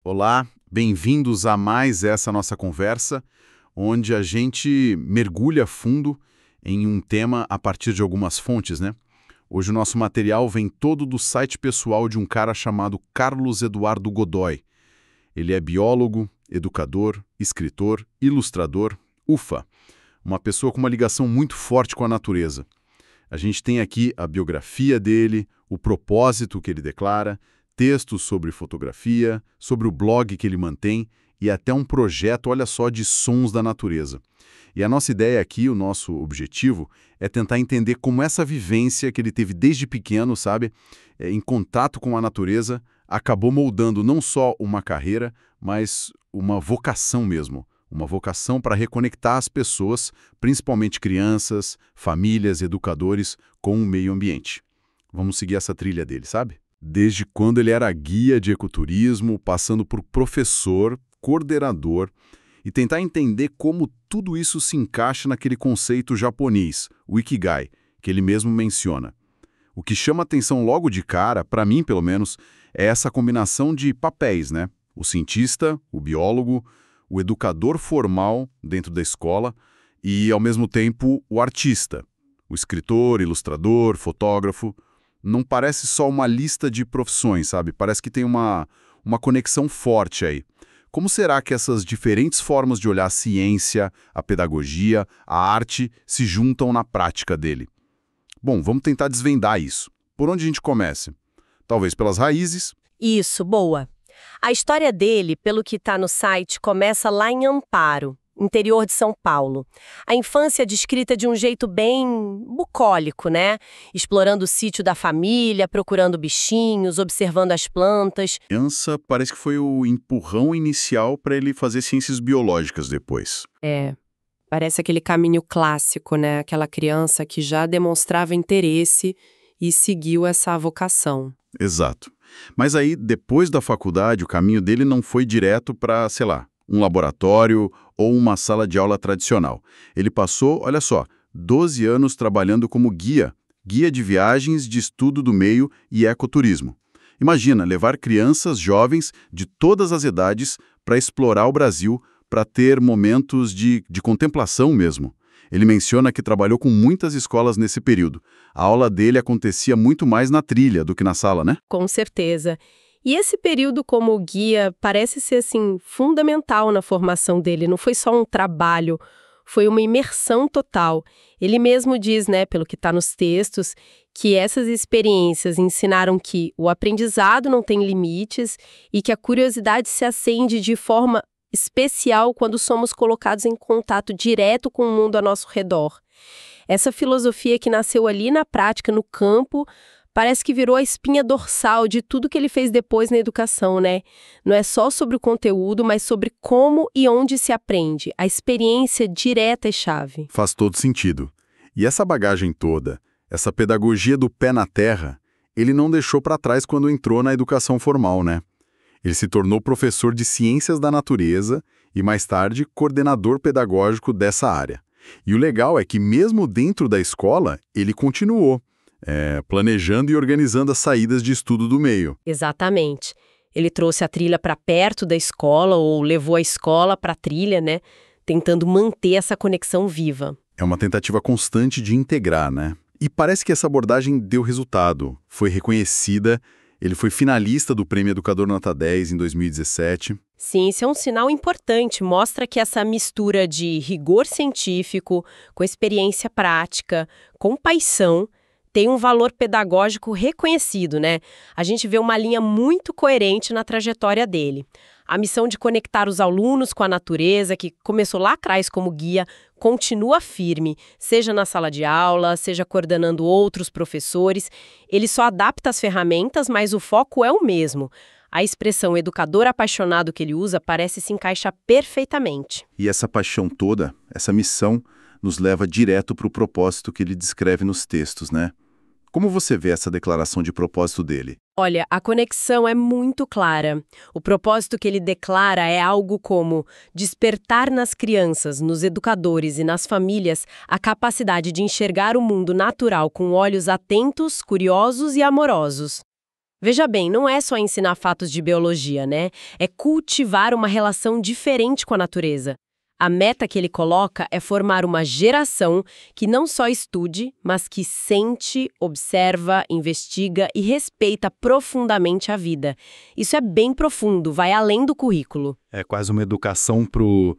Olá, bem-vindos a mais essa nossa conversa, onde a gente mergulha fundo em um tema a partir de algumas fontes, né? Hoje o nosso material vem todo do site pessoal de um cara chamado Carlos Eduardo Godoy. Ele é biólogo, educador, escritor, ilustrador, ufa, uma pessoa com uma ligação muito forte com a natureza. A gente tem aqui a biografia dele, o propósito que ele declara, textos sobre fotografia, sobre o blog que ele mantém e até um projeto, olha só, de sons da natureza. E a nossa ideia aqui, o nosso objetivo, é tentar entender como essa vivência que ele teve desde pequeno, sabe, em contato com a natureza, acabou moldando não só uma carreira, mas uma vocação mesmo. Uma vocação para reconectar as pessoas, principalmente crianças, famílias, educadores, com o meio ambiente. Vamos seguir essa trilha dele, sabe? Desde quando ele era guia de ecoturismo, passando por professor, coordenador, e tentar entender como tudo isso se encaixa naquele conceito japonês, o Ikigai, que ele mesmo menciona. O que chama atenção logo de cara, para mim pelo menos, é essa combinação de papéis, né? O cientista, o biólogo, o educador formal dentro da escola e, ao mesmo tempo, o artista, o escritor, ilustrador, fotógrafo. Não parece só uma lista de profissões, sabe? Parece que tem uma conexão forte aí. Como será que essas diferentes formas de olhar a ciência, a pedagogia, a arte se juntam na prática dele? Bom, vamos tentar desvendar isso. Por onde a gente começa? Talvez pelas raízes. Isso, boa. A história dele, pelo que está no site, começa lá em Amparo, interior de São Paulo. A infância é descrita de um jeito bem bucólico, né? Explorando o sítio da família, procurando bichinhos, observando as plantas. Criança parece que foi o empurrão inicial para ele fazer ciências biológicas depois. Parece aquele caminho clássico, né? Aquela criança que já demonstrava interesse e seguiu essa vocação. Exato. Mas aí, depois da faculdade, o caminho dele não foi direto para, sei lá, um laboratório ou uma sala de aula tradicional. Ele passou, olha só, 12 anos trabalhando como guia de viagens de estudo do meio e ecoturismo. Imagina, levar crianças jovens de todas as idades para explorar o Brasil, para ter momentos de contemplação mesmo. Ele menciona que trabalhou com muitas escolas nesse período. A aula dele acontecia muito mais na trilha do que na sala, né? Com certeza. E esse período como guia parece ser, assim, fundamental na formação dele. Não foi só um trabalho, foi uma imersão total. Ele mesmo diz, né, pelo que está nos textos, que essas experiências ensinaram que o aprendizado não tem limites e que a curiosidade se acende de forma especial quando somos colocados em contato direto com o mundo ao nosso redor. Essa filosofia que nasceu ali na prática, no campo, parece que virou a espinha dorsal de tudo que ele fez depois na educação, né? Não é só sobre o conteúdo, mas sobre como e onde se aprende. A experiência direta é chave. Faz todo sentido. E essa bagagem toda, essa pedagogia do pé na terra, ele não deixou para trás quando entrou na educação formal, né? Ele se tornou professor de ciências da natureza e, mais tarde, coordenador pedagógico dessa área. E o legal é que, mesmo dentro da escola, ele continuou planejando e organizando as saídas de estudo do meio. Exatamente. Ele trouxe a trilha para perto da escola ou levou a escola para a trilha, né? Tentando manter essa conexão viva. É uma tentativa constante de integrar, né? E parece que essa abordagem deu resultado. Foi reconhecida. Ele foi finalista do Prêmio Educador Nota 10 em 2017. Sim, isso é um sinal importante. Mostra que essa mistura de rigor científico, com experiência prática, com paixão, tem um valor pedagógico reconhecido, né? A gente vê uma linha muito coerente na trajetória dele. A missão de conectar os alunos com a natureza, que começou lá atrás como guia, continua firme, seja na sala de aula, seja coordenando outros professores. Ele só adapta as ferramentas, mas o foco é o mesmo. A expressão educador apaixonado que ele usa parece se encaixar perfeitamente. E essa paixão toda, essa missão, nos leva direto para o propósito que ele descreve nos textos, né? Como você vê essa declaração de propósito dele? Olha, a conexão é muito clara. O propósito que ele declara é algo como despertar nas crianças, nos educadores e nas famílias a capacidade de enxergar o mundo natural com olhos atentos, curiosos e amorosos. Veja bem, não é só ensinar fatos de biologia, né? É cultivar uma relação diferente com a natureza. A meta que ele coloca é formar uma geração que não só estude, mas que sente, observa, investiga e respeita profundamente a vida. Isso é bem profundo, vai além do currículo. É quase uma educação pro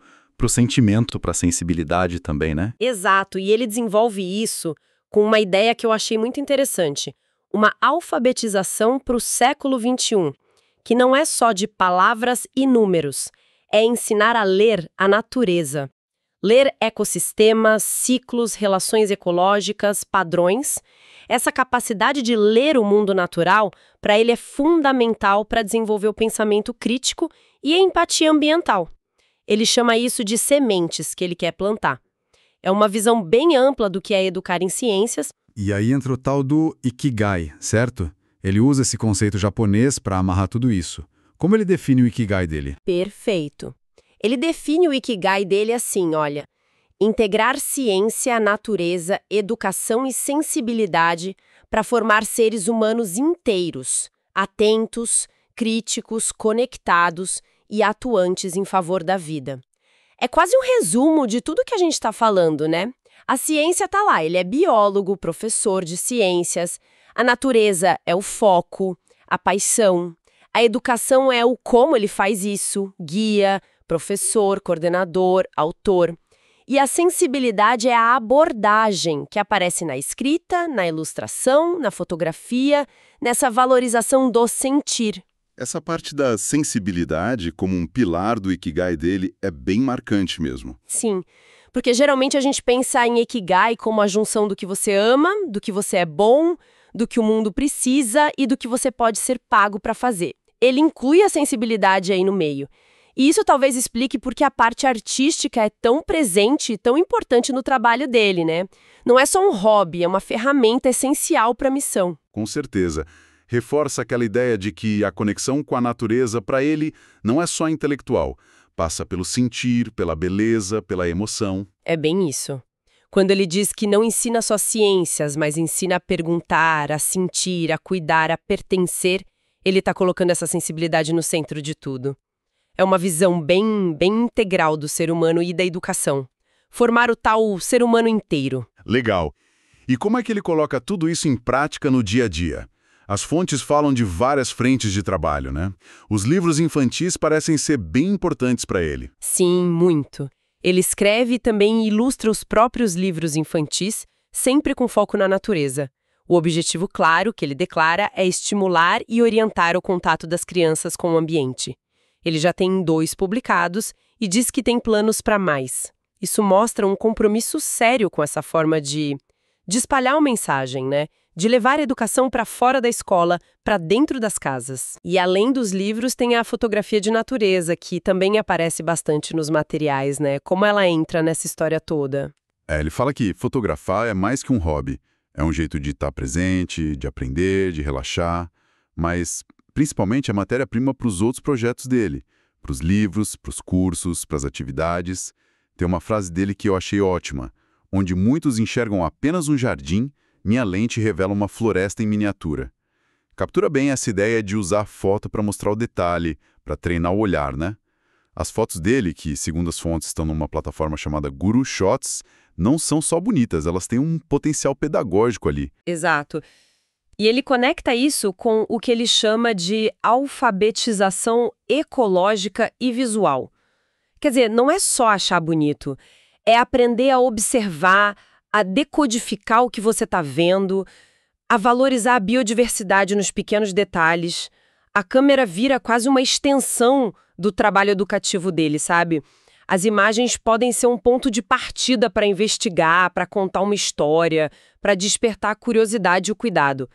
sentimento, pra sensibilidade também, né? Exato, e ele desenvolve isso com uma ideia que eu achei muito interessante. Uma alfabetização para o século XXI, que não é só de palavras e números, é ensinar a ler a natureza. Ler ecossistemas, ciclos, relações ecológicas, padrões. Essa capacidade de ler o mundo natural, para ele é fundamental para desenvolver o pensamento crítico e a empatia ambiental. Ele chama isso de sementes que ele quer plantar. É uma visão bem ampla do que é educar em ciências. E aí entra o tal do Ikigai, certo? Ele usa esse conceito japonês para amarrar tudo isso. Como ele define o Ikigai dele? Perfeito. Ele define o Ikigai dele assim, olha: integrar ciência, natureza, educação e sensibilidade para formar seres humanos inteiros, atentos, críticos, conectados e atuantes em favor da vida. É quase um resumo de tudo que a gente está falando, né? A ciência está lá, ele é biólogo, professor de ciências, a natureza é o foco, a paixão, a educação é o como ele faz isso, guia, professor, coordenador, autor. E a sensibilidade é a abordagem que aparece na escrita, na ilustração, na fotografia, nessa valorização do sentir. Essa parte da sensibilidade, como um pilar do Ikigai dele, é bem marcante mesmo. Sim, porque geralmente a gente pensa em Ikigai como a junção do que você ama, do que você é bom, do que o mundo precisa e do que você pode ser pago para fazer. Ele inclui a sensibilidade aí no meio. E isso talvez explique por que a parte artística é tão presente e tão importante no trabalho dele, né? Não é só um hobby, é uma ferramenta essencial para a missão. Com certeza. Reforça aquela ideia de que a conexão com a natureza, para ele, não é só intelectual. Passa pelo sentir, pela beleza, pela emoção. É bem isso. Quando ele diz que não ensina só ciências, mas ensina a perguntar, a sentir, a cuidar, a pertencer, ele está colocando essa sensibilidade no centro de tudo. É uma visão bem integral do ser humano e da educação. Formar o tal ser humano inteiro. Legal. E como é que ele coloca tudo isso em prática no dia a dia? As fontes falam de várias frentes de trabalho, né? Os livros infantis parecem ser bem importantes para ele. Sim, muito. Ele escreve e também ilustra os próprios livros infantis, sempre com foco na natureza. O objetivo claro que ele declara é estimular e orientar o contato das crianças com o ambiente. Ele já tem 2 publicados e diz que tem planos para mais. Isso mostra um compromisso sério com essa forma de espalhar uma mensagem, né? De levar a educação para fora da escola, para dentro das casas. E além dos livros, tem a fotografia de natureza, que também aparece bastante nos materiais, né? Como ela entra nessa história toda. Ele fala que fotografar é mais que um hobby. É um jeito de estar presente, de aprender, de relaxar, mas principalmente é matéria-prima para os outros projetos dele, para os livros, para os cursos, para as atividades. Tem uma frase dele que eu achei ótima: onde muitos enxergam apenas um jardim, minha lente revela uma floresta em miniatura. Captura bem essa ideia de usar foto para mostrar o detalhe, para treinar o olhar, né? As fotos dele, que segundo as fontes estão numa plataforma chamada Guru Shots, não são só bonitas, elas têm um potencial pedagógico ali. Exato. E ele conecta isso com o que ele chama de alfabetização ecológica e visual. Quer dizer, não é só achar bonito, é aprender a observar, a decodificar o que você está vendo, a valorizar a biodiversidade nos pequenos detalhes. A câmera vira quase uma extensão do trabalho educativo dele, sabe? As imagens podem ser um ponto de partida para investigar, para contar uma história, para despertar a curiosidade e o cuidado.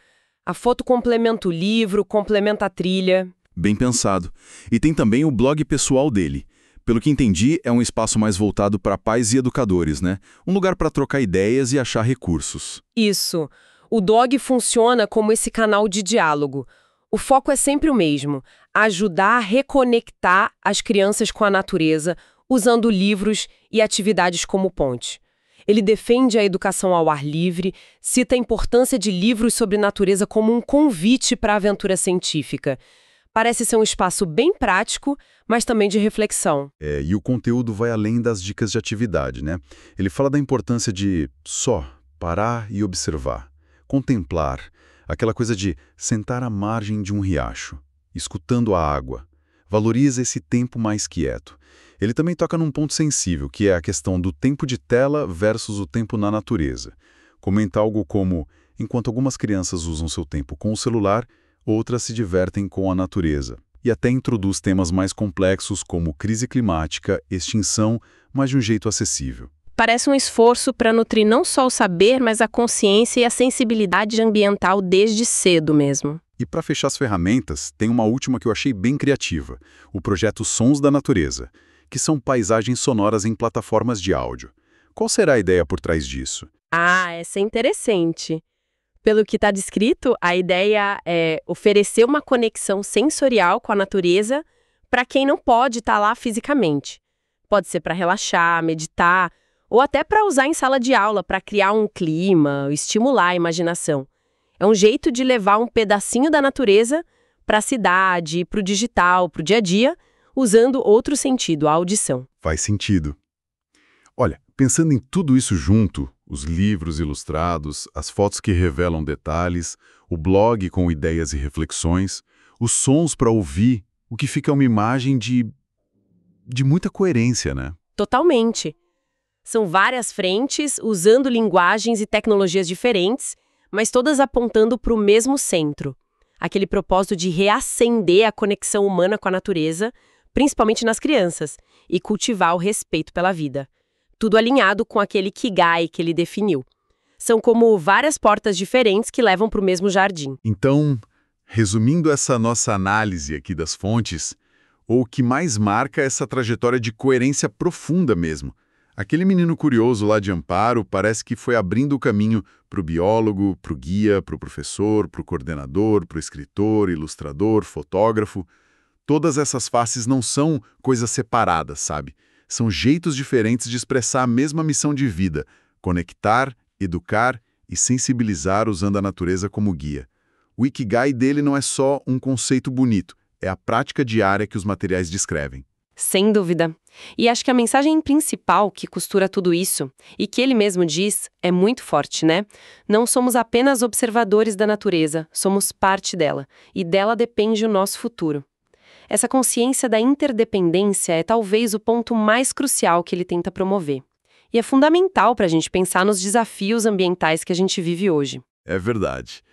A foto complementa o livro, complementa a trilha. Bem pensado. E tem também o blog pessoal dele. Pelo que entendi, é um espaço mais voltado para pais e educadores, né? Um lugar para trocar ideias e achar recursos. Isso. O blog funciona como esse canal de diálogo. O foco é sempre o mesmo: ajudar a reconectar as crianças com a natureza, usando livros e atividades como ponte. Ele defende a educação ao ar livre, cita a importância de livros sobre natureza como um convite para a aventura científica. Parece ser um espaço bem prático, mas também de reflexão. E o conteúdo vai além das dicas de atividade, né? Ele fala da importância de só parar e observar, contemplar, aquela coisa de sentar à margem de um riacho, escutando a água. Valoriza esse tempo mais quieto. Ele também toca num ponto sensível, que é a questão do tempo de tela versus o tempo na natureza. Comenta algo como, enquanto algumas crianças usam seu tempo com o celular, outras se divertem com a natureza. E até introduz temas mais complexos como crise climática, extinção, mas de um jeito acessível. Parece um esforço para nutrir não só o saber, mas a consciência e a sensibilidade ambiental desde cedo mesmo. E para fechar as ferramentas, tem uma última que eu achei bem criativa, o projeto Sons da Natureza, que são paisagens sonoras em plataformas de áudio. Qual será a ideia por trás disso? Essa é interessante. Pelo que está descrito, a ideia é oferecer uma conexão sensorial com a natureza para quem não pode estar lá fisicamente. Pode ser para relaxar, meditar, ou até para usar em sala de aula para criar um clima, estimular a imaginação. É um jeito de levar um pedacinho da natureza para a cidade, para o digital, para o dia a dia, usando outro sentido, a audição. Faz sentido. Olha, pensando em tudo isso junto, os livros ilustrados, as fotos que revelam detalhes, o blog com ideias e reflexões, os sons para ouvir, o que fica uma imagem de muita coerência, né? Totalmente. São várias frentes, usando linguagens e tecnologias diferentes, mas todas apontando para o mesmo centro. Aquele propósito de reacender a conexão humana com a natureza, principalmente nas crianças, e cultivar o respeito pela vida. Tudo alinhado com aquele Ikigai que ele definiu. São como várias portas diferentes que levam para o mesmo jardim. Então, resumindo essa nossa análise aqui das fontes, o que mais marca essa trajetória de coerência profunda mesmo. Aquele menino curioso lá de Amparo parece que foi abrindo o caminho para o biólogo, para o guia, para o professor, para o coordenador, para o escritor, ilustrador, fotógrafo. Todas essas faces não são coisas separadas, sabe? São jeitos diferentes de expressar a mesma missão de vida, conectar, educar e sensibilizar usando a natureza como guia. O Ikigai dele não é só um conceito bonito, é a prática diária que os materiais descrevem. Sem dúvida. E acho que a mensagem principal que costura tudo isso, e que ele mesmo diz, é muito forte, né? Não somos apenas observadores da natureza, somos parte dela, e dela depende o nosso futuro. Essa consciência da interdependência é talvez o ponto mais crucial que ele tenta promover. E é fundamental para a gente pensar nos desafios ambientais que a gente vive hoje. É verdade.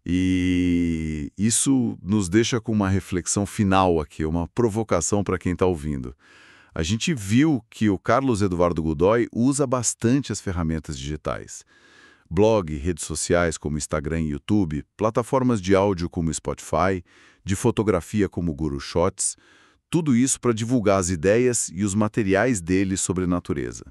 E isso nos deixa com uma reflexão final aqui, uma provocação para quem está ouvindo. A gente viu que o Carlos Eduardo Godoy usa bastante as ferramentas digitais. Blog, redes sociais como Instagram e YouTube, plataformas de áudio como Spotify, de fotografia como Guru Shots, tudo isso para divulgar as ideias e os materiais dele sobre natureza.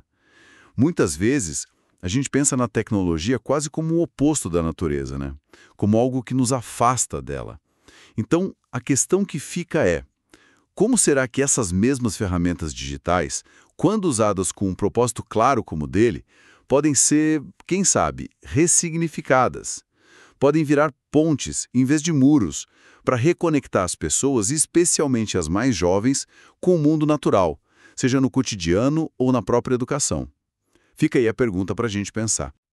Muitas vezes, a gente pensa na tecnologia quase como o oposto da natureza, né? Como algo que nos afasta dela. Então, a questão que fica é, como será que essas mesmas ferramentas digitais, quando usadas com um propósito claro como o dele, podem ser, quem sabe, ressignificadas? Podem virar pontes, em vez de muros, para reconectar as pessoas, especialmente as mais jovens, com o mundo natural, seja no cotidiano ou na própria educação. Fica aí a pergunta para a gente pensar.